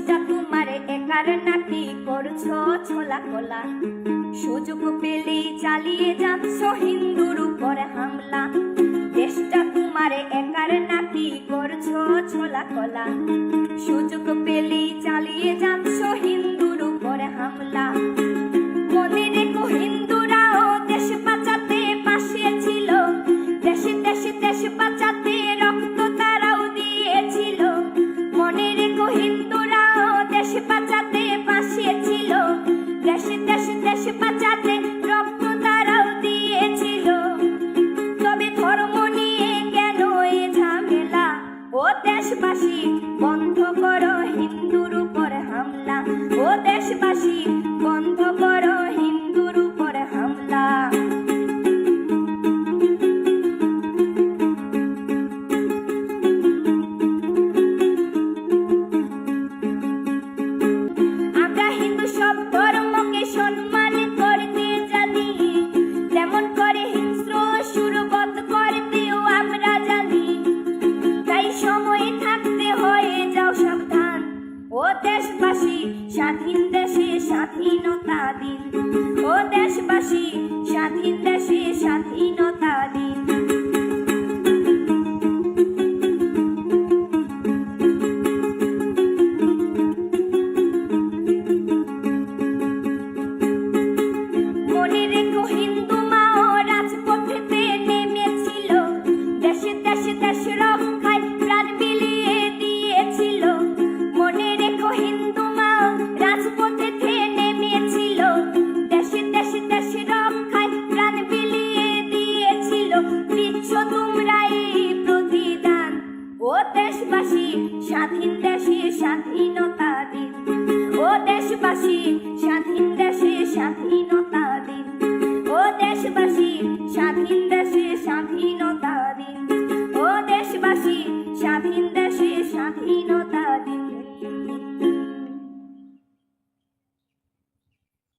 দেশটা তোমার একার নাকি করছো ছোলা কোলা, সুযোগ পেলেই চালিয়ে যাচ্ছ হিন্দুর উপর হামলা। দেশটা তোমার একার নাকি করছো ছোলা কোলা, সুযোগ পেলেই চালিয়ে যাচ্ছ হিন্দুর উপর হামলা। মনে রেখো হিন্দুরাও দেশ বাঁচাতে পাশে ছিল, দেশে দেশে দেশ বাঁচাতে রক্ত তারাও দিয়েছিল। মনে রেখো হিন্দুরাও দেশ বাঁচাতে পাশে ছিল, দেশে দেশে দেশ বাঁচাতে রক্ত তারাও দিয়েছিল। তবে ধর্ম নিয়ে কেন এ ঝামেলা? ও দেশবাসী বন্ধ করো হিন্দুর উপর হামলা, ও দেশবাসী বন্ধ করো হিন্দুর উপর হামলা। আমরা হিন্দু সব ধর্মকে সম্মান করতে জানি, তেমন করে হিংস্র সুরবত করতেও আমরা জানি। তাই সময় থাকতে হয়ে যাও সাবধান, ও দেশবাসী স্বাধীন দেশে স্বাধীনতা দিন, ও দেশবাসী স্বাধীন দেশে স্বাধীনতা দিন। মনে রেখো হিন্দু মাও রাজপথেতে নেমেছিল, দেশে দেশে দেশ রক্ষায় প্রাণ বিলিয়ে দিয়েছিল। মনে রেখো হিন্দু মাও রাজপথেতে নেমেছিল, দেশে দেশে দেশ রক্ষায় প্রাণ বিলিয়ে দিয়েছিল। দিচ্ছ তোমরা এই প্রতিদান, ও দেশবাসী স্বাধীন দেশে স্বাধীনতা দিন, ও দেশবাসী স্বাধীন দেশে স্বাধীনতা দিন, ও দেশবাসী স্বাধীন